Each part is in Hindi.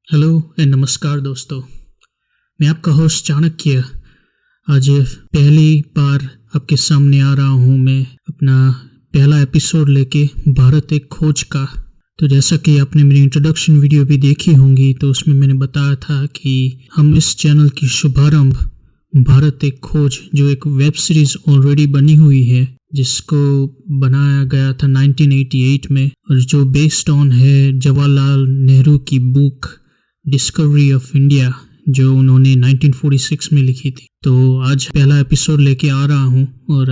हेलो एंड नमस्कार दोस्तों। मैं आपका होस्ट चाणक्य आज पहली बार आपके सामने आ रहा हूँ। मैं अपना पहला एपिसोड लेके भारत एक खोज का। तो जैसा कि आपने मेरी इंट्रोडक्शन वीडियो भी देखी होंगी, तो उसमें मैंने बताया था कि हम इस चैनल की शुभारंभ भारत एक खोज, जो एक वेब सीरीज़ ऑलरेडी बनी हुई है, जिसको बनाया गया था 1988 में, और जो बेस्ड ऑन है जवाहरलाल नेहरू की बुक डिस्कवरी ऑफ इंडिया, जो उन्होंने 1946 में लिखी थी। तो आज पहला एपिसोड लेके आ रहा हूँ और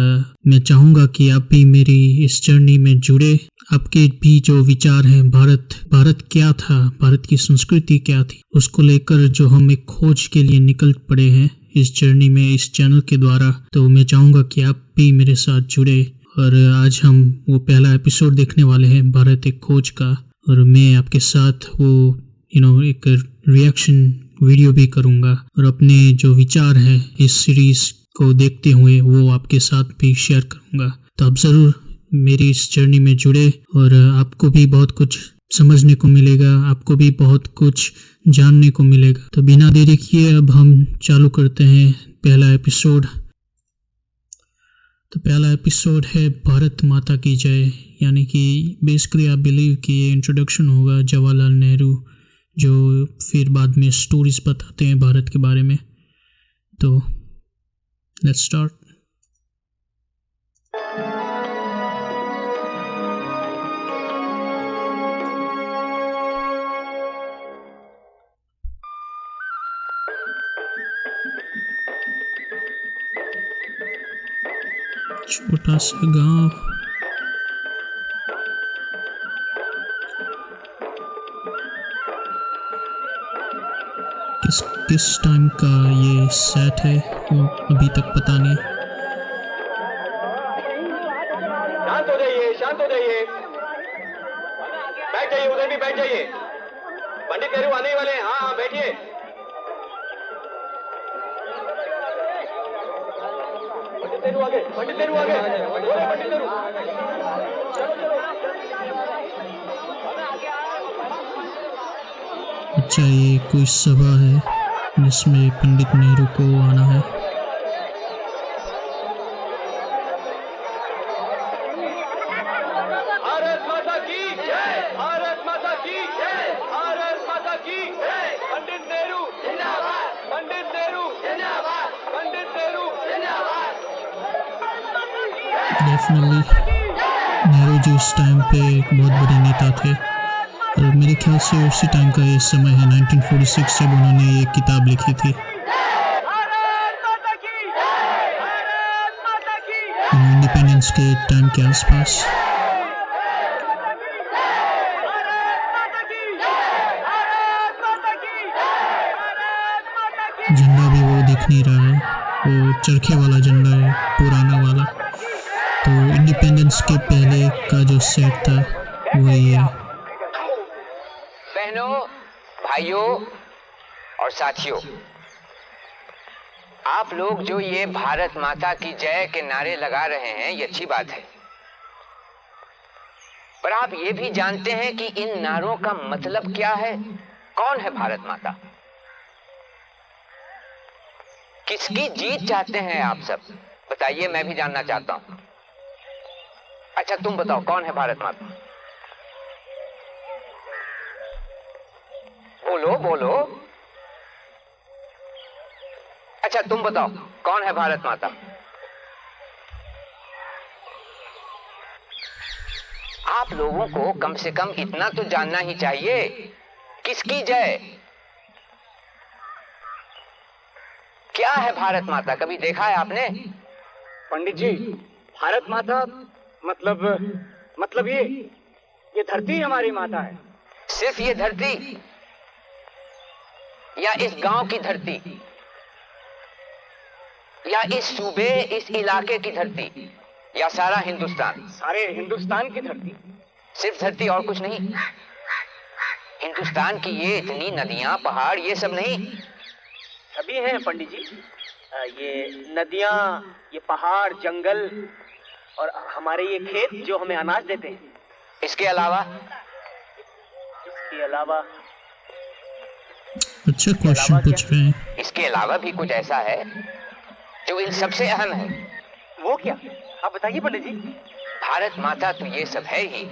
मैं चाहूँगा कि आप भी मेरी इस जर्नी में जुड़े। आपके भी जो विचार हैं, भारत क्या था, भारत की संस्कृति क्या थी, उसको लेकर जो हम एक खोज के लिए निकल पड़े हैं इस जर्नी में, इस चैनल के द्वारा। तो मैं चाहूँगा कि आप भी मेरे साथ जुड़े। और आज हम वो पहला एपिसोड देखने वाले हैं भारत एक खोज का, और मैं आपके साथ वो एक रिएक्शन वीडियो भी करूँगा और अपने जो विचार हैं इस सीरीज़ को देखते हुए वो आपके साथ भी शेयर करूँगा। तो आप ज़रूर मेरी इस जर्नी में जुड़े और आपको भी बहुत कुछ समझने को मिलेगा, आपको भी बहुत कुछ जानने को मिलेगा। तो बिना देरी किए अब हम चालू करते हैं पहला एपिसोड। तो पहला एपिसोड है भारत माता की जय, यानी कि बेसिकली आप बिलीव कि ये इंट्रोडक्शन होगा जवाहरलाल नेहरू, जो फिर बाद में स्टोरीज बताते हैं भारत के बारे में। तो लेट्स स्टार्ट। छोटा सा गांव, किस टाइम का ये सेट है वो अभी तक पता नहीं। शांत हो जाइए, शांत हो जाइए, बैठ जाइए, उधर भी बैठ जाइए। पंडित नेहरू आने वाले हैं। हाँ, बैठिए। पंडित नेहरू आ गए, पंडित नेहरू आ गए, बोले पंडित नेहरू। चलो चलो। अच्छा, ये कोई सभा है जिसमें पंडित नेहरू को आना है। भारत माता की जय, भारत माता की जय, भारत माता की जय। पंडित नेहरू जिंदाबाद, पंडित नेहरू जिंदाबाद, पंडित नेहरू जिंदाबाद। डेफिनेटली नेहरू जी उस टाइम पे एक बहुत बड़े नेता थे, और मेरे ख्याल से उसी टाइम का ये समय है 1946, जब उन्होंने ये किताब लिखी थी। इंडिपेंडेंस के टाइम के आसपास। झंडा भी वो दिख नहीं रहा है, वो चरखे वाला झंडा है, पुराना वाला। तो इंडिपेंडेंस के पहले का जो सेट था वही है। बहनों, भाइयों और साथियों, आप लोग जो ये भारत माता की जय के नारे लगा रहे हैं, ये अच्छी बात है, पर आप ये भी जानते हैं कि इन नारों का मतलब क्या है? कौन है भारत माता? किसकी जीत चाहते हैं आप सब? बताइए, मैं भी जानना चाहता हूं। अच्छा, तुम बताओ, कौन है भारत माता? बोलो बोलो। अच्छा, तुम बताओ, कौन है भारत माता? आप लोगों को कम से कम इतना तो जानना ही चाहिए, किसकी जय? क्या है भारत माता? कभी देखा है आपने? पंडित जी, भारत माता मतलब ये धरती हमारी माता है। सिर्फ ये धरती, या इस गांव की धरती, या इस सूबे, इस इलाके की धरती, या सारा हिंदुस्तान? सारे हिंदुस्तान की धरती। सिर्फ धरती और कुछ नहीं? हिंदुस्तान की ये इतनी नदियां, पहाड़, ये सब नहीं? सभी हैं पंडित जी। ये नदियां, ये पहाड़, जंगल और हमारे ये खेत जो हमें अनाज देते हैं। इसके अलावा? इसके अलावा अच्छा क्वेश्चन पूछ रहे हैं। इसके अलावा भी कुछ ऐसा है जो इन सबसे अहम है। वो क्या? आप बताइए पंडित जी। भारत माता तो ये सब है ही,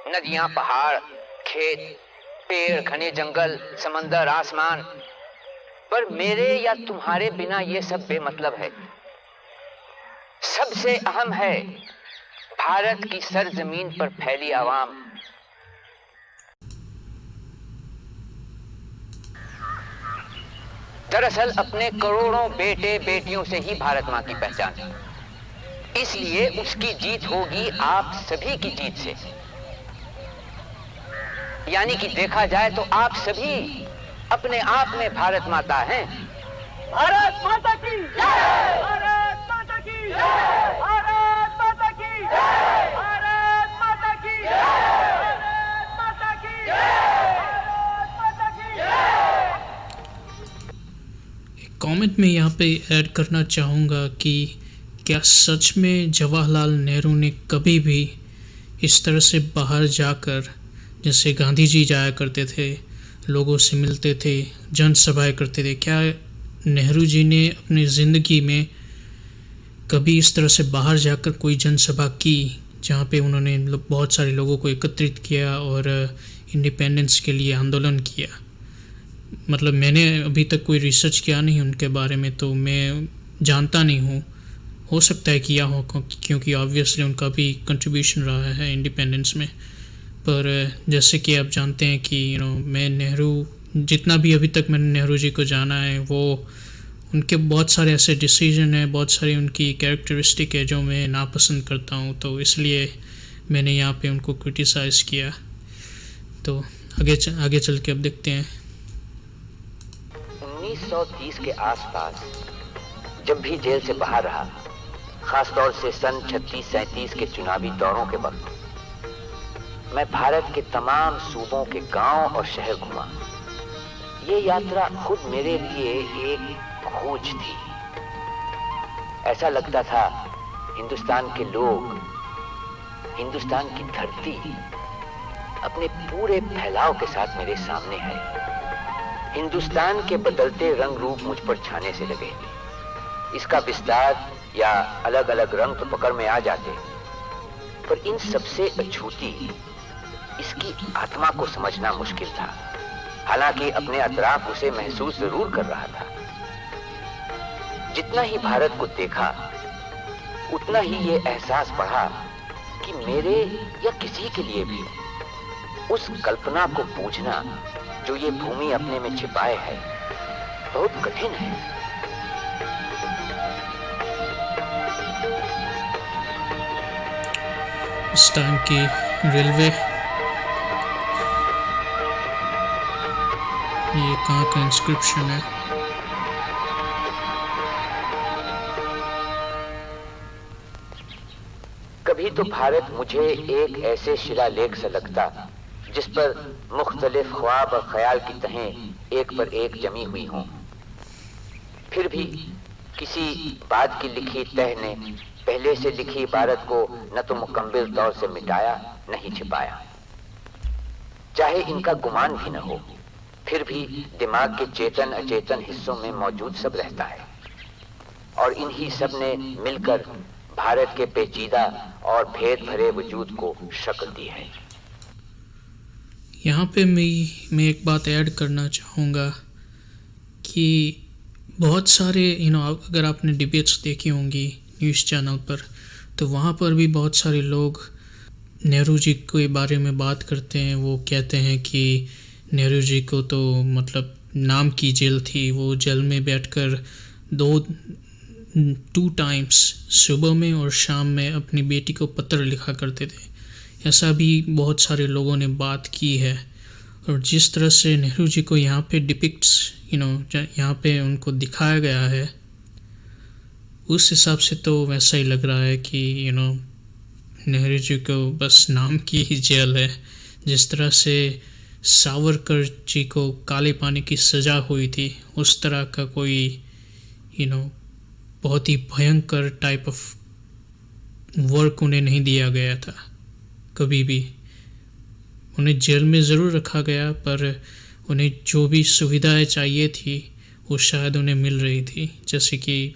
नदियां, पहाड़, खेत, पेड़, घने जंगल, समंदर, आसमान। पर मेरे या तुम्हारे बिना ये सब बेमतलब है। सबसे अहम है भारत की सरजमीन पर फैली आवाम। दरअसल अपने करोड़ों बेटे बेटियों से ही भारत मां की पहचान है। इसलिए उसकी जीत होगी आप सभी की जीत से। यानी कि देखा जाए तो आप सभी अपने आप में भारत माता हैं। भारत माता की जय! भारत माता की जय! भारत माता की जय! भारत माता की जय! भारत माता की जय! भारत माता की जय! एक कमेंट में यहाँ पे ऐड करना चाहूँगा कि क्या सच में जवाहरलाल नेहरू ने कभी भी इस तरह से बाहर जाकर, जैसे गांधी जी जाया करते थे, लोगों से मिलते थे, जनसभाएं करते थे, क्या नेहरू जी ने अपनी ज़िंदगी में कभी इस तरह से बाहर जाकर कोई जनसभा की जहाँ पे उन्होंने बहुत सारे लोगों को एकत्रित किया और इंडिपेंडेंस के लिए आंदोलन किया? मतलब मैंने अभी तक कोई रिसर्च किया नहीं उनके बारे में, तो मैं जानता नहीं हूँ। हो सकता है किया हो, क्योंकि ऑब्वियसली उनका भी कंट्रीब्यूशन रहा है इंडिपेंडेंस में। पर जैसे कि आप जानते हैं कि मैं नेहरू, जितना भी अभी तक मैंने नेहरू जी को जाना है, वो उनके बहुत सारे ऐसे डिसीजन हैं, बहुत सारी उनकी कैरेक्टरिस्टिक है जो मैं नापसंद करता हूँ, तो इसलिए मैंने यहाँ पे उनको क्रिटिसाइज़ किया। तो आगे चल के अब देखते हैं। 1930 के आसपास जब भी जेल से बाहर रहा, खासतौर से सन 36-37 के चुनावी दौरों के वक्त, मैं भारत के तमाम सूबों के गांव और शहर घूमा। ये यात्रा खुद मेरे लिए एक खोज थी। ऐसा लगता था हिंदुस्तान के लोग, हिंदुस्तान की धरती अपने पूरे फैलाव के साथ मेरे सामने है। हिंदुस्तान के बदलते रंग रूप मुझ पर छाने से लगे। इसका विस्तार या अलग अलग रंग तो पकड़ में आ जाते, पर इन सबसे अछूती इसकी आत्मा को समझना मुश्किल था। हालांकि अपने अतराफ उसे महसूस जरूर कर रहा था। जितना ही भारत को देखा, उतना ही ये एहसास बढ़ा कि मेरे या किसी के लिए भी उस कल्पना को बूझना जो ये भूमि अपने में छिपाए है, बहुत कठिन है। इस टाइम की रेलवे, ये कहाँ का इंस्क्रिप्शन है? कभी तो भारत मुझे एक ऐसे शिलालेख सा लगता जिस पर मुख्तलिफ ख्वाब और ख्याल की तहें एक पर एक जमी हुई हों। फिर भी किसी बाद की लिखी तह ने पहले से लिखी इबारत को न तो मुकम्मल तौर से मिटाया, न ही छिपाया। चाहे इनका गुमान भी न हो, फिर भी दिमाग के चेतन अचेतन हिस्सों में मौजूद सब रहता है, और इन्हीं सब ने मिलकर भारत के पेचीदा और भेद भरे वजूद को शक्ल दी है। यहाँ पे मैं एक बात ऐड करना चाहूँगा कि बहुत सारे अगर आपने डिबेट्स देखी होंगी न्यूज़ चैनल पर, तो वहाँ पर भी बहुत सारे लोग नेहरू जी के बारे में बात करते हैं। वो कहते हैं कि नेहरू जी को तो मतलब नाम की जेल थी, वो जेल में बैठकर 2 टाइम्स सुबह में और शाम में अपनी बेटी को पत्र लिखा करते थे। ऐसा भी बहुत सारे लोगों ने बात की है। और जिस तरह से नेहरू जी को यहाँ पे डिपिक्ट्स यहाँ पे उनको दिखाया गया है, उस हिसाब से तो वैसा ही लग रहा है कि नेहरू जी को बस नाम की ही जेल है। जिस तरह से सावरकर जी को काले पानी की सज़ा हुई थी, उस तरह का कोई बहुत ही भयंकर टाइप ऑफ वर्क उन्हें नहीं दिया गया था। कभी भी उन्हें जेल में ज़रूर रखा गया, पर उन्हें जो भी सुविधाएं चाहिए थी वो शायद उन्हें मिल रही थी, जैसे कि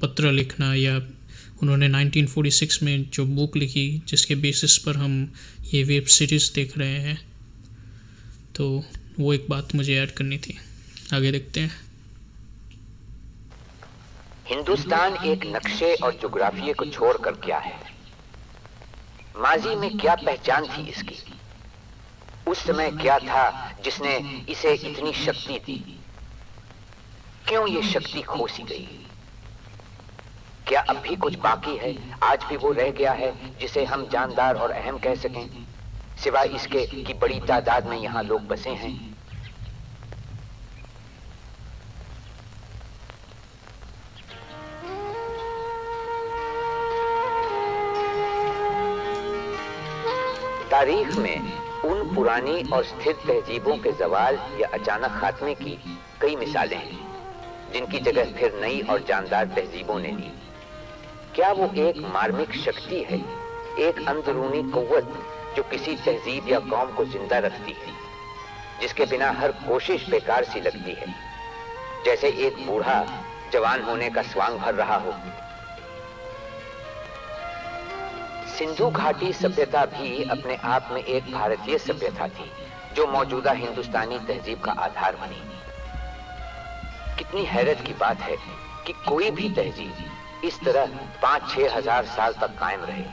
पत्र लिखना, या उन्होंने 1946 में जो बुक लिखी जिसके बेसिस पर हम ये वेब सीरीज़ देख रहे हैं। तो वो एक बात मुझे ऐड करनी थी। आगे देखते हैं। हिंदुस्तान एक नक्शे और जोग्राफिये को छोड़कर क्या है? माजी में क्या पहचान थी इसकी? उस समय क्या था जिसने इसे इतनी शक्ति दी? क्यों ये शक्ति खो सी गई? क्या अब भी कुछ बाकी है? आज भी वो रह गया है जिसे हम जानदार और अहम कह सकें, सिवाय इसके कि बड़ी तादाद में यहां लोग बसे हैं? तारीख में उन पुरानी और स्थिर तहजीबों के जवाल या अचानक खात्मे की कई मिसालें हैं, जिनकी जगह फिर नई और जानदार तहजीबों ने ली। क्या वो एक मार्मिक शक्ति है, एक अंदरूनी कुव्वत जो किसी तहजीब या कौम को जिंदा रखती है, जिसके बिना हर कोशिश बेकार सी लगती है, जैसे एक बूढ़ा जवान होने का स्वांग भर रहा हो? सिंधु घाटी सभ्यता भी अपने आप में एक भारतीय सभ्यता थी, जो मौजूदा हिंदुस्तानी तहजीब का आधार बनी। कितनी हैरत की बात है कि कोई भी तहजीब इस तरह 5-6 हजार साल तक कायम रहे,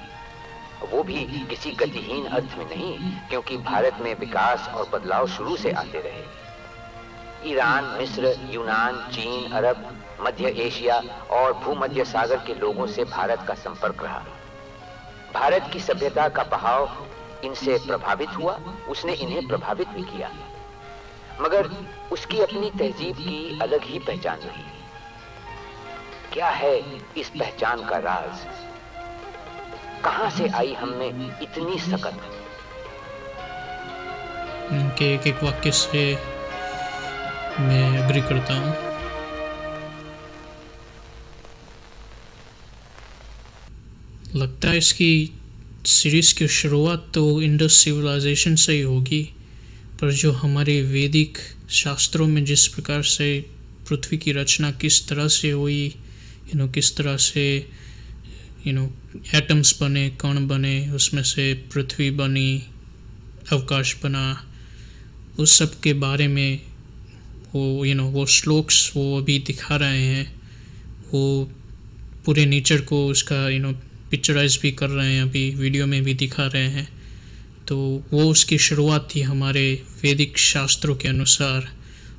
वो भी किसी गतिहीन अर्थ में नहीं, क्योंकि भारत में विकास और बदलाव शुरू से आते रहे। ईरान, मिस्र, यूनान, चीन, अरब, मध्य एशिया और भूमध्य सागर के लोगों से भारत का संपर्क रहा। भारत की सभ्यता का बहाव इनसे प्रभावित हुआ, उसने इन्हें प्रभावित भी किया, मगर उसकी अपनी तहजीब की अलग ही पहचान रही। क्या है इस पहचान का राज? कहां से आई हम में इतनी सकत? इनके एक एक वाक्य से मैं एग्री करता हूँ। लगता है इसकी सीरीज़ की शुरुआत तो इंडस सिविलाइजेशन से ही होगी, पर जो हमारे वैदिक शास्त्रों में जिस प्रकार से पृथ्वी की रचना किस तरह से हुई, किस तरह से एटम्स बने, कण बने, उसमें से पृथ्वी बनी, अवकाश बना, उस सब के बारे में वो श्लोक्स वो अभी दिखा रहे हैं। वो पूरे नेचर को उसका पिक्चराइज भी कर रहे हैं, अभी वीडियो में भी दिखा रहे हैं। तो वो उसकी शुरुआत थी हमारे वैदिक शास्त्रों के अनुसार,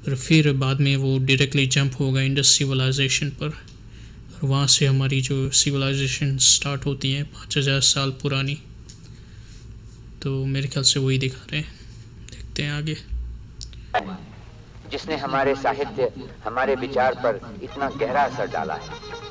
और फिर बाद में वो डायरेक्टली जंप होगा इंडस सिविलाइजेशन पर, और वहाँ से हमारी जो सिविलाइजेशन स्टार्ट होती है 5000 साल पुरानी। तो मेरे ख्याल से वही दिखा रहे हैं। देखते हैं आगे। जिसने हमारे साहित्य, हमारे विचार पर इतना गहरा असर डाला है।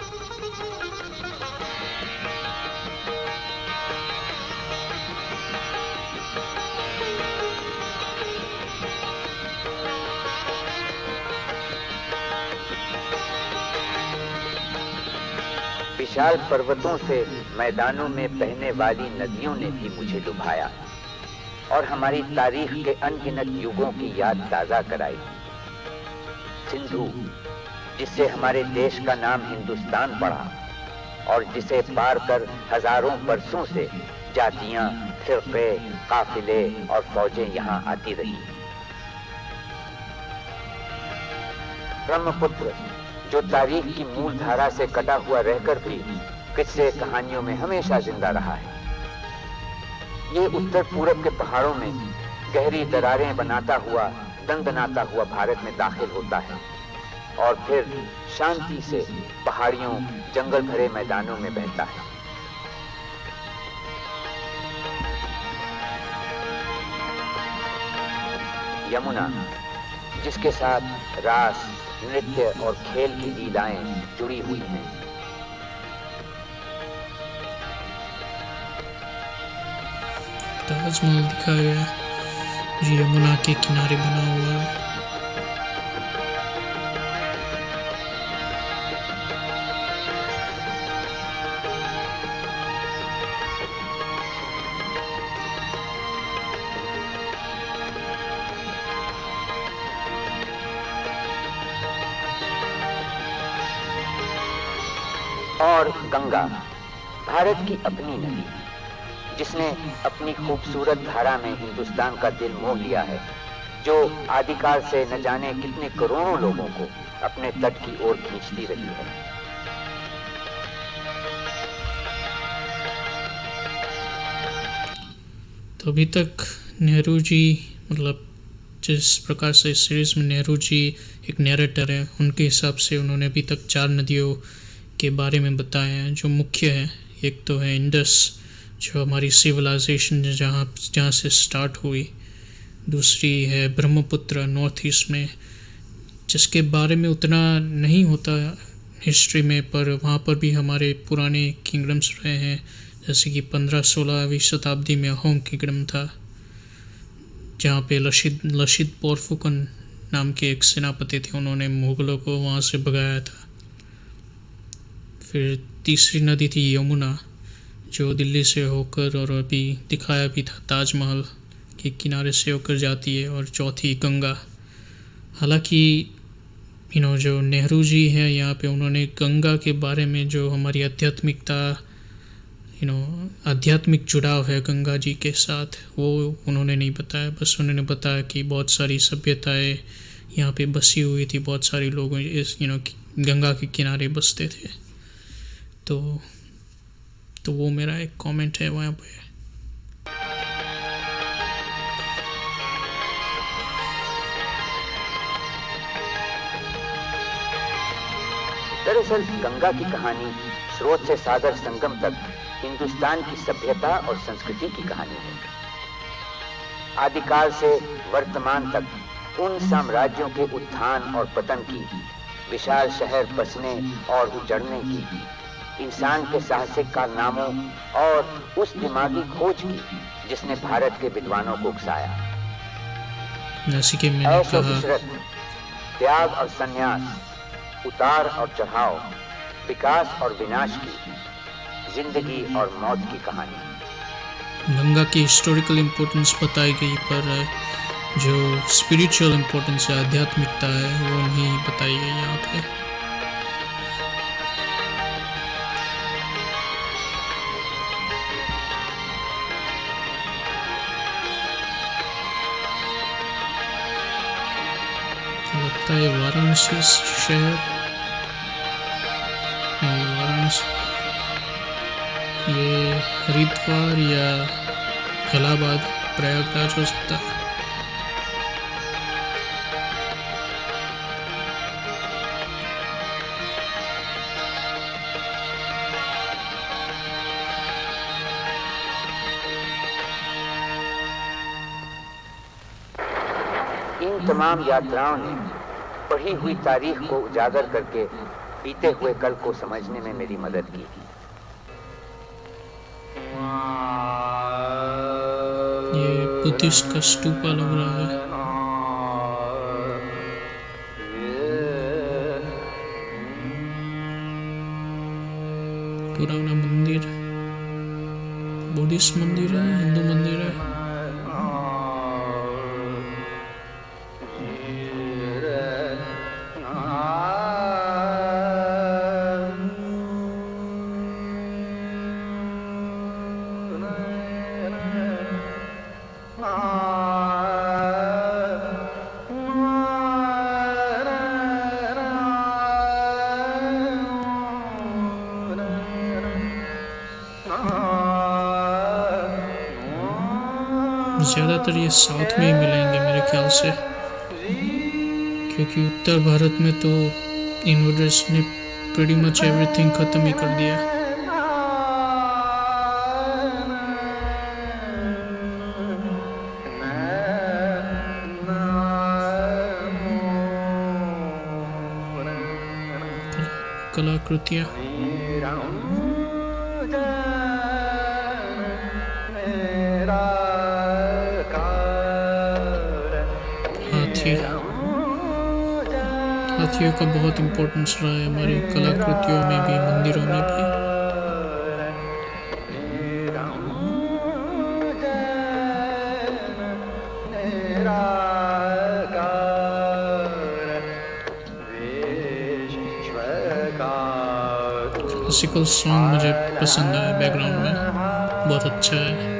विशाल पर्वतों से मैदानों में बहने वाली नदियों ने भी मुझे लुभाया और हमारी तारीख के अनगिनत युगों की याद ताजा कराई। सिंधु, जिससे हमारे देश का नाम हिंदुस्तान पड़ा और जिसे पार कर हजारों बरसों से जातियां, फिरके, काफिले और फौजें यहां आती रही। ब्रह्मपुत्र, जो तारीख की मूल धारा से कटा हुआ रहकर भी किस्से कहानियों में हमेशा जिंदा रहा है। ये उत्तर पूरब के पहाड़ों में गहरी दरारें बनाता हुआ, दंदनाता हुआ भारत में दाखिल होता है और फिर शांति से पहाड़ियों, जंगल भरे मैदानों में बहता है। यमुना, जिसके साथ रास, नृत्य और खेल की लीलाएं जुड़ी हुई हैं। ताजमहल दिखाया गया जो यमुना के किनारे बना हुआ है। और गंगा भारत की अपनी नदी, जिसने अपनी खूबसूरत धारा में हिंदुस्तान का दिल मोह लिया है, जो आदिकाल से न जाने कितने करोड़ों लोगों को अपने तट की ओर खींचती रही है। तो अभी तक नेहरू जी, मतलब जिस प्रकार से इस सीरीज़ में नेहरू जी एक नैरेटर है, उनके हिसाब से उन्होंने अभी तक 4 नदियों के बारे में बताया है जो मुख्य है। एक तो है इंडस, जो हमारी सिविलाइजेशन जहाँ से स्टार्ट हुई। दूसरी है ब्रह्मपुत्र नॉर्थ ईस्ट में, जिसके बारे में उतना नहीं होता हिस्ट्री में, पर वहाँ पर भी हमारे पुराने किंगडम्स रहे हैं, जैसे कि 15-16वीं शताब्दी में अहोम किंगडम था, जहाँ पे लशित बोरफुकन नाम के एक सेनापति थे, उन्होंने मुगलों को वहाँ से भगाया था। फिर तीसरी नदी थी यमुना, जो दिल्ली से होकर और अभी दिखाया भी था ताजमहल के किनारे से होकर जाती है। और चौथी गंगा। हालांकि जो नेहरू जी हैं यहाँ पे, उन्होंने गंगा के बारे में जो हमारी आध्यात्मिकता, आध्यात्मिक जुड़ाव है गंगा जी के साथ, वो उन्होंने नहीं बताया। बस उन्होंने बताया कि बहुत सारी सभ्यताएं यहाँ पे बसी हुई थी, बहुत सारे लोग इस गंगा के किनारे बसते थे। तो वो मेरा एक कमेंट है वहाँ पे। दरअसल गंगा की कहानी स्रोत से सागर संगम तक हिंदुस्तान की सभ्यता और संस्कृति की कहानी है। आदिकाल से वर्तमान तक उन साम्राज्यों के उत्थान और पतन की, विशाल शहर बसने और उजड़ने की, इंसान के साहसिक कारनामों और उस दिमागी खोज की जिसने भारत के विद्वानों को उकसाया। जैसे कि मैंने ऐश और कहा, इशरत, त्याग और संन्यास, उतार और चढ़ाव, विकास और विनाश की, जिंदगी और मौत की कहानी। गंगा की हिस्टोरिकल इम्पोर्टेंस बताई गई, पर जो स्पिरिचुअल इम्पोर्टेंस है, आध्यात्मिकता है, वो नहीं बताई गई यहाँ पे। लगता है वाराणसी शहर, नहीं वाराणसी, ये हरिद्वार या इलाहाबाद, प्रयागराज हो सकता है। इन तमाम यात्राओं ने पढ़ी हुई तारीख को उजागर करके बीते हुए कल को समझने में मेरी मदद की। ये बुद्धिस्ट का स्तूपा लग रहा है। पुराना मंदिर, बुद्धिस्ट मंदिर है, हिंदू मंदिर है। ज़्यादातर ये साउथ में ही मिलेंगे मेरे ख्याल से, क्योंकि उत्तर भारत में तो इन्वेडर्स ने प्रीटी मच एवरीथिंग ख़त्म ही कर दिया। कलाकृतियाँ, हाथियों का बहुत इम्पोर्टेंस रहा है हमारी कलाकृतियों में भी, मंदिरों में भी। क्लासिकल सॉन्ग मुझे पसंद आया, बैकग्राउंड में बहुत अच्छा है।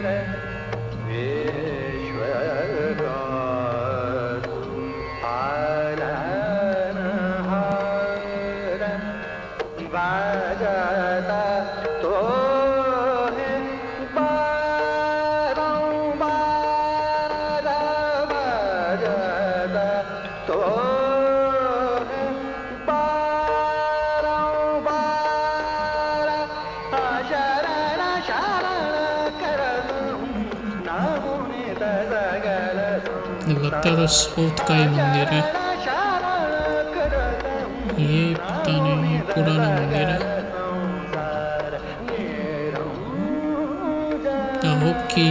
लगता है तो साउथ का ही मंदिर है ये, पता नहीं, पुराना मंदिर है। आई होप कि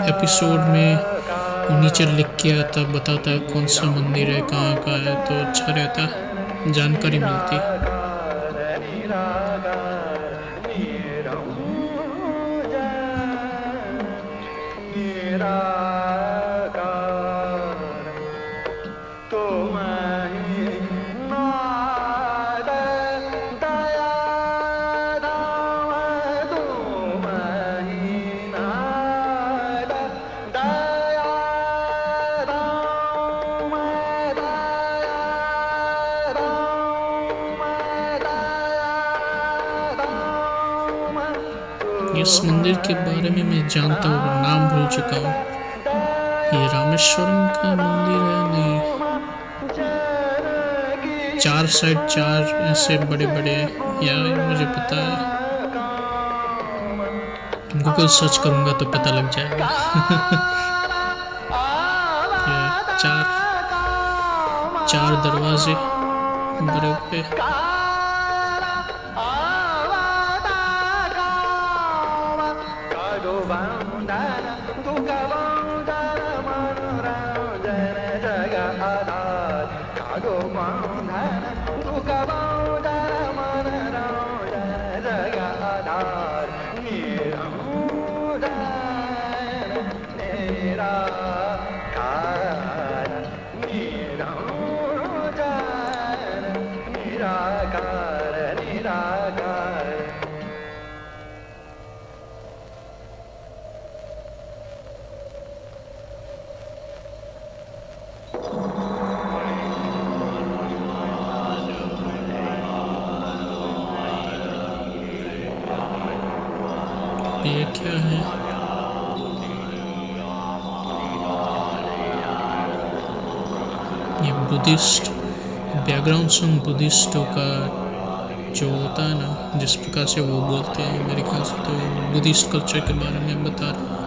एपिसोड में वो नीचे लिख के आता, बताता है कौन सा मंदिर है, कहाँ का है, तो अच्छा रहता, जानकारी मिलती। इस मंदिर के बारे में मैं जानता हूँ, नाम भूल चुका हूँ। ये रामेश्वरम का मंदिर है, नहीं, 4 साइड 4 ऐसे बड़े बड़े, यार मुझे पता है, गूगल सर्च करूंगा तो पता लग जाएगा। ये 4 दरवाजे बड़े बड़े। ये क्या है? ये बुद्धिस्ट बैकग्राउंड सॉन्ग, बुद्धिस्टों का जो होता है ना, जिस प्रकार से वो बोलते हैं, मेरे ख्याल से तो बुद्धिस्ट कल्चर के बारे में बता रहा है।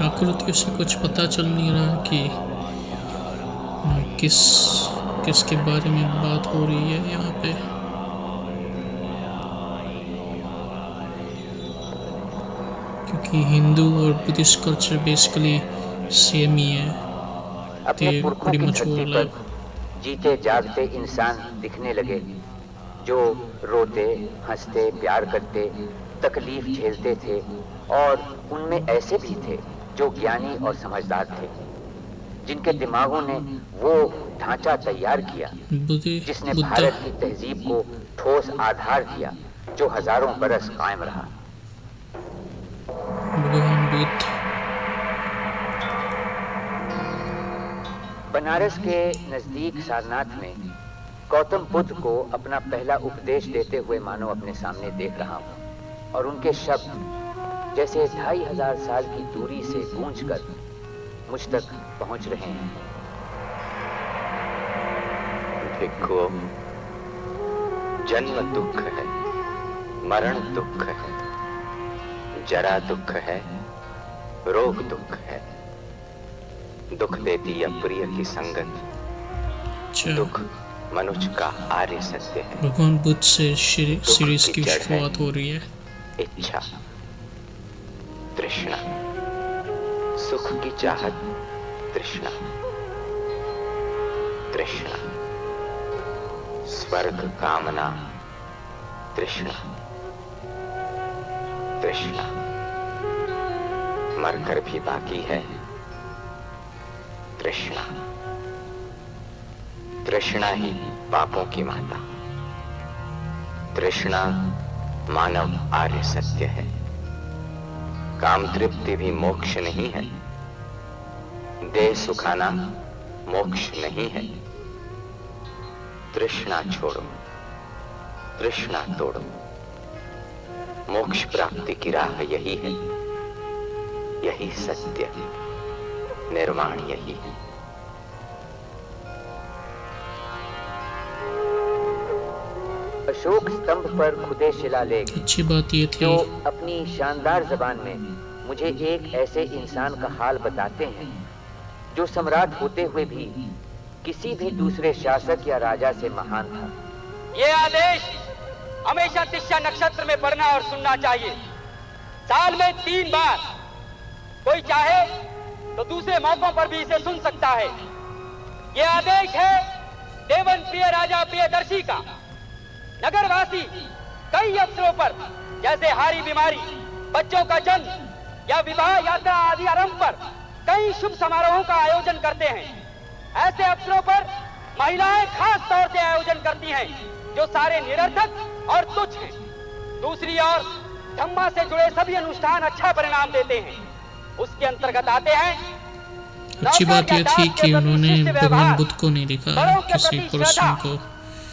आकृतियों से कुछ पता चल नहीं रहा कि किसके बारे में बात हो रही है यहाँ पे। क्योंकि हिंदू और बुद्धिस्ट कल्चर बेसिकली सेम ही है। अपने पुरखों की धरती पर जीते जागते इंसान दिखने लगे, जो रोते, हंसते, प्यार करते, तकलीफ झेलते थे, और उनमें ऐसे भी थे जो ज्ञानी और समझदार थे, जिनके दिमागों ने वो ढांचा तैयार किया जिसने भारत की तहजीब को ठोस आधार दिया, जो हजारों बरस कायम रहा। भगवान बुद्ध। बनारस के नजदीक सारनाथ में गौतम बुद्ध को अपना पहला उपदेश देते हुए मानो अपने सामने देख रहा हूँ, और उनके शब्द जैसे 2500 साल की दूरी से गूंजकर मुझ तक पहुंच रहे हैं। भिक्खु, जन्म दुख है, मरण दुख है, जरा दुख है, रोग दुख है। दुख देती अप्रिय की संगत, अच्छा, दुख मनुष्य का आर्य सत्य है। भगवान बुद्ध से दुख सीरीज की जड़ है शुरुआत हो रही है। इच्छा, तृष्णा, सुख की चाहत, तृष्णा, तृष्णा, स्वर्ग कामना, तृष्णा, तृष्णा, मरकर भी बाकी है, तृष्णा। तृष्णा ही पापों की माता। तृष्णा मानव आर्य सत्य है। काम तृप्ति भी मोक्ष नहीं है, देह सुखाना मोक्ष नहीं है। तृष्णा छोड़ो, तृष्णा तोड़ो, मोक्ष प्राप्ति की राह यही है, यही सत्य, निर्वाण यही है। अशोक स्तंभ पर खुदे शिलालेख अच्छी बात ये थी जो अपनी शानदार जबान में मुझे एक ऐसे इंसान का हाल बताते हैं जो सम्राट होते हुए भी किसी भी दूसरे शासक या राजा से महान था। ये आदेश हमेशा तिष्या नक्षत्र में पढ़ना और सुनना चाहिए। साल में 3 बार, कोई चाहे तो दूसरे मौकों पर भी इसे सुन सकता है। ये आदेश है देवन प्रिय राजा प्रियदर्शी का। नगरवासी कई अवसरों पर जैसे हारी बीमारी, बच्चों का जन्म या विवाह यात्रा आदि आरंभ पर कई शुभ समारोहों का आयोजन करते हैं। ऐसे अवसरों पर महिलाएं खास तौर से आयोजन करती हैं जो सारे निरर्थक और तुच्छ हैं। दूसरी ओर धम्मा से जुड़े सभी अनुष्ठान अच्छा परिणाम देते हैं। उसके अंतर्गत आते हैं अच्छी बात यह थी कि उन्होंने भगवान बुद्ध को नहीं देखा, किसी पुरुषों को।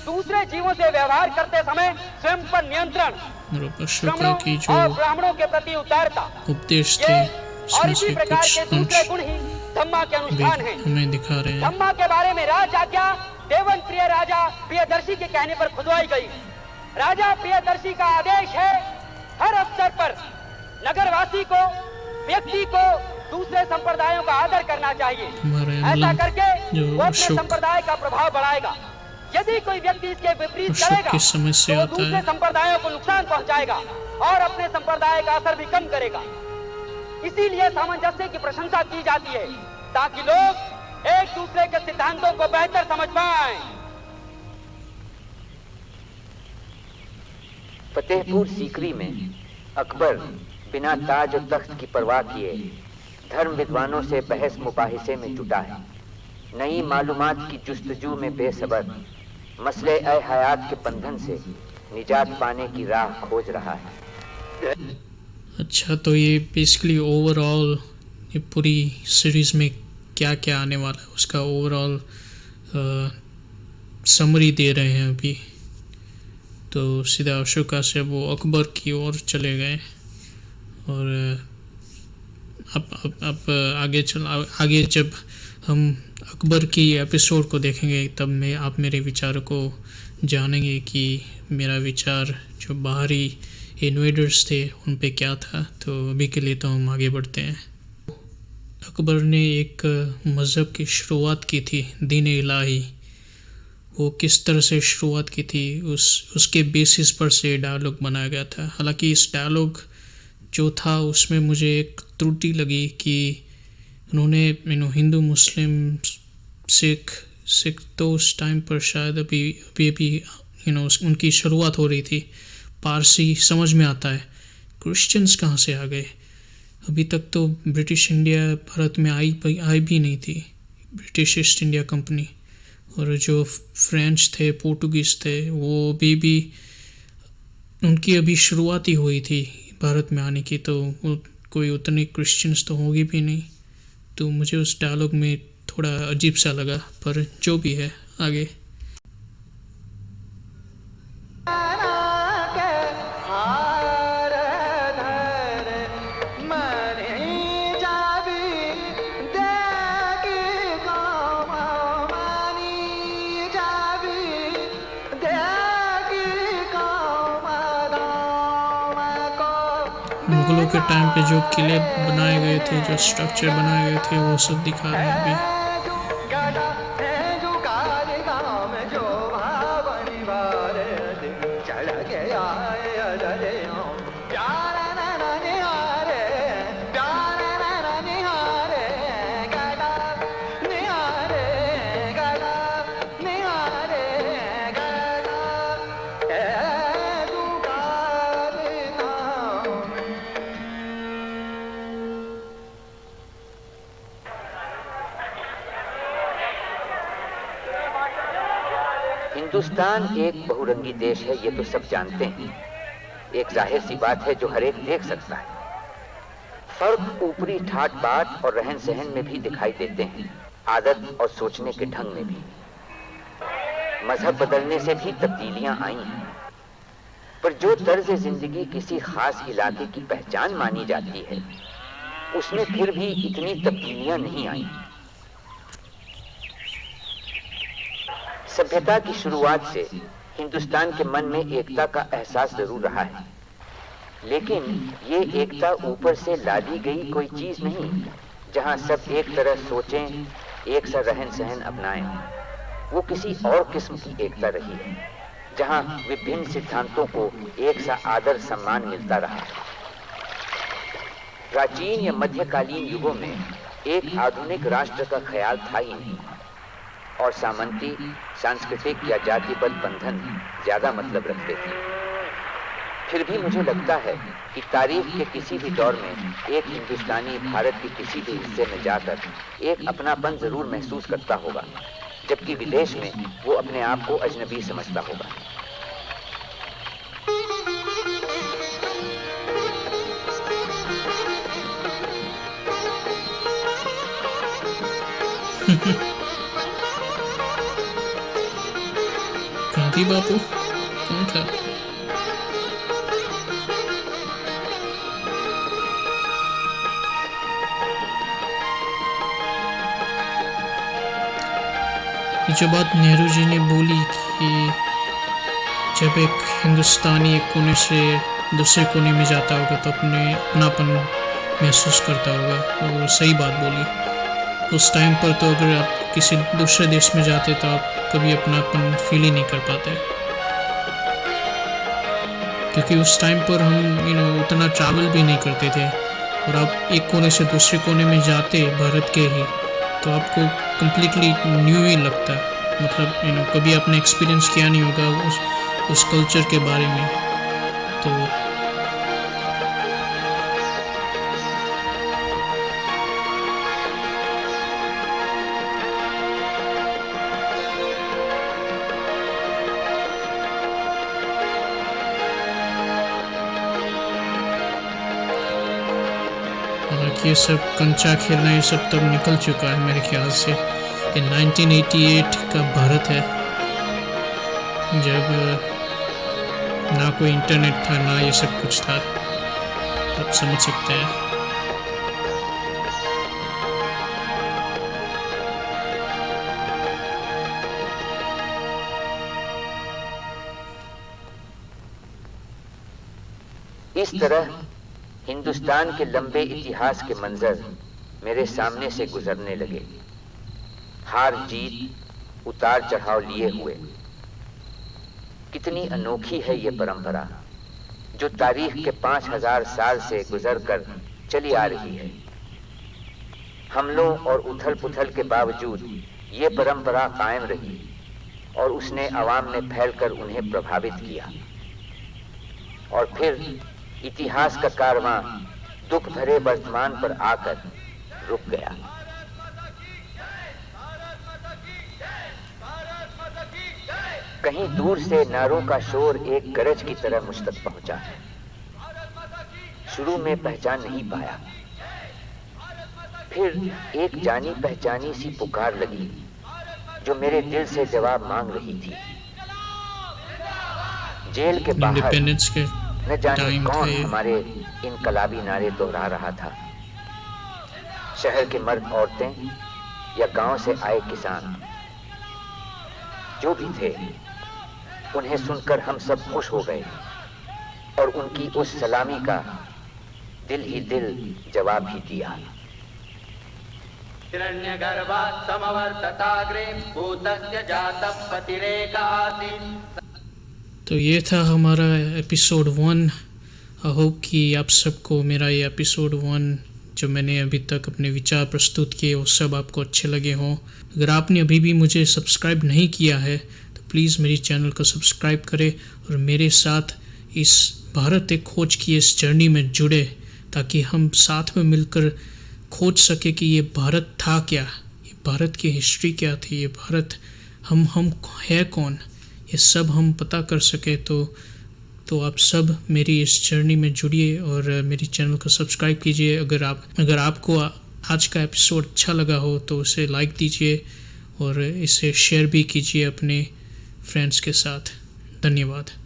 दूसरे जीवों से व्यवहार करते समय स्वयं पर नियंत्रण, और अशोका की जो और ब्राह्मणों के प्रति उदारता, उपदेश थे और उसमें इसी से प्रकार कुछ के दूसरे अंश गुण ही धम्मा के भी अनुष्ठान हैं। हमें दिखा रहे हैं। धम्मा के बारे में राज आज्ञा देवन प्रिय राजा प्रियदर्शी के कहने पर खुदवाई गई। राजा प्रियदर्शी का आदेश है हर अवसर पर नगरवासी को, व्यक्ति को दूसरे संप्रदायों का आदर करना चाहिए। हमारे ऐसा अम्लम करके जो वो अपने अशोक संप्रदाय का प्रभाव बढ़ाएगा। यदि कोई व्यक्ति इसके विपरीत अशोक करेगा किस समय से तो आता दूसरे है? संप्रदायों को नुकसान पहुंचाएगा और अपने संप्रदाय का असर भी कम करेगा। इसीलिए सामंजस्य की प्रशंसा की जाती है ताकि लोग एक दूसरे के सिद्धांतों को बेहतर समझ पाएं। फतेहपुर सीकरी में अकबर बिना ताज और तख्त की परवाह किए धर्म विद्वानों से बहस मुबाहिसे में जुटा है। नई मालूमात की जुस्तजू में बेसब्र मसले ए हयात के बंधन से निजात पाने की राह खोज रहा है। अच्छा, तो ये बेसिकली ओवरऑल ये पूरी सीरीज़ में क्या क्या आने वाला है उसका ओवरऑल समरी दे रहे हैं अभी। तो सीधा अशोका से वो अकबर की ओर चले गए और अब आगे जब हम अकबर की एपिसोड को देखेंगे तब मैं आप मेरे विचारों को जानेंगे कि मेरा विचार जो बाहरी इन्वेडर्स थे उन पे क्या था। तो अभी के लिए तो हम आगे बढ़ते हैं। अकबर ने एक मज़हब की शुरुआत की थी, दीन इलाही। वो किस तरह से शुरुआत की थी उसके बेसिस पर से डायलॉग बनाया गया था। हालांकि इस डायलॉग जो था उसमें मुझे एक त्रुटि लगी कि उन्होंने हिंदू मुस्लिम सिख तो उस टाइम पर शायद अभी उनकी शुरुआत हो रही थी। पारसी समझ में आता है, क्रिश्चियंस कहाँ से आ गए? अभी तक तो ब्रिटिश इंडिया भारत में आई भी नहीं थी, ब्रिटिश ईस्ट इंडिया कंपनी। और जो फ्रेंच थे, पोर्टुगीज़ थे, वो भी उनकी अभी शुरुआत ही हुई थी भारत में आने की। तो कोई उतने क्रिश्चियंस तो होगी भी नहीं। तो मुझे उस डायलॉग में थोड़ा अजीब सा लगा, पर जो भी है आगे। मुगलों के टाइम पे जो किले बनाए गए थे, जो स्ट्रक्चर बनाए गए थे, वो सब दिखा रहे हैं अभी। गाड़ा है जो कार गाँव में जो भावनी बारे दिन चढ़ गया है अरे प्यारा नैना निहारे प्यारा नैना निहारे गाड़ा निहारे गाड़ा निहारे गाड़ा है जो कार गाँव में। हिंदुस्तान एक बहुरंगी देश है, ये तो सब जानते हैं। एक जाहिर सी बात है जो हर एक देख सकता है। फर्क ऊपरी ठाट बाट और रहन सहन में भी दिखाई देते हैं, आदत और सोचने के ढंग में भी। मजहब बदलने से भी तब्दीलियां आई हैं, पर जो तर्ज जिंदगी किसी खास इलाके की पहचान मानी जाती है, उसमें फिर भी इतनी तब्दीलियां नहीं आई। सभ्यता की शुरुआत से हिंदुस्तान के मन में एकता का एहसास जरूर रहा है, लेकिन ये एकता ऊपर से लादी गई कोई चीज नहीं जहां सब एक तरह सोचें, एक सा रहन सहन अपनाएं। वो किसी और किस्म की एकता रही है, जहां विभिन्न सिद्धांतों को एक सा आदर सम्मान मिलता रहा। प्राचीन या मध्यकालीन युगों में एक आधुनिक राष्ट्र का ख्याल था ही नहीं, और सामंती, सांस्कृतिक या जातिबद्ध बंधन ज्यादा मतलब रखते थे। फिर भी मुझे लगता है कि तारीख के किसी भी दौर में एक हिंदुस्तानी भारत के किसी भी हिस्से में जाकर एक अपनापन जरूर महसूस करता होगा, जबकि विदेश में वो अपने आप को अजनबी समझता होगा। गांधी बापू कौन था? ये जो बात नेहरू जी ने बोली कि जब एक हिंदुस्तानी एक कोने से दूसरे कोने में जाता होगा तो अपने अपनापन महसूस करता होगा, वो सही बात बोली। उस टाइम पर तो अगर आप किसी दूसरे देश में जाते तो आप कभी अपनापन फील ही नहीं कर पाते, क्योंकि उस टाइम पर हम उतना ट्रैवल भी नहीं करते थे। और आप एक कोने से दूसरे कोने में जाते भारत के ही, तो आपको कम्प्लीटली न्यू ही लगता। मतलब कभी आपने एक्सपीरियंस किया नहीं होगा उस कल्चर के बारे में। तो हालांकि ये सब कंचा खेलना ये सब तब निकल चुका है मेरे ख्याल से। ये 1988 का भारत है, जब ना कोई इंटरनेट था ना ये सब कुछ था। आप समझ सकते हैं। इस तरह हिंदुस्तान के लंबे इतिहास के मंजर मेरे सामने से गुजरने लगे, हार जीत, उतार चढ़ाव लिए हुए। कितनी अनोखी है ये परंपरा जो तारीख के 5000 साल से गुजर कर चली आ रही है। हमलों और उथल पुथल के बावजूद ये परंपरा कायम रही और उसने अवाम में फैलकर उन्हें प्रभावित किया। और फिर इतिहास का कारवां दुख भरे वर्तमान पर आकर रुक गया। कहीं दूर से नारों का शोर एक गरज की तरह मुझ तक पहुंचा। शुरू में पहचान नहीं पाया, फिर एक जानी पहचानी सी पुकार लगी जो मेरे दिल से जवाब मांग रही थी। जेल के बाहर इंडिपेंडेंस के न जाने टाइम कौन थे। हमारे इनकलाबी नारे दोहरा रहा था। शहर के मर्द औरतें या गांव से आए किसान, जो भी थे, उन्हें सुनकर हम सब खुश हो गए और उनकी उस सलामी का दिल ही दिल जवाब ही दिया। हिरण्यगर्भात् समवर्तताग्रे भूतस्य जातः पतिरेक आसीत्। तो ये था हमारा एपिसोड 1। आई होप कि आप सबको मेरा ये एपिसोड 1 जो मैंने अभी तक अपने विचार प्रस्तुत किए वो सब आपको अच्छे लगे हों। अगर आपने अभी भी मुझे सब्सक्राइब नहीं किया है तो प्लीज़ मेरी चैनल को सब्सक्राइब करें और मेरे साथ इस भारत एक खोज की इस जर्नी में जुड़े, ताकि हम साथ में मिलकर खोज सके कि ये भारत था क्या, ये भारत की हिस्ट्री क्या थी, ये भारत हम है कौन, ये सब हम पता कर सके। तो आप सब मेरी इस जर्नी में जुड़िए और मेरी चैनल को सब्सक्राइब कीजिए। अगर आपको आज का एपिसोड अच्छा लगा हो तो उसे लाइक दीजिए और इसे शेयर भी कीजिए अपने फ्रेंड्स के साथ। धन्यवाद।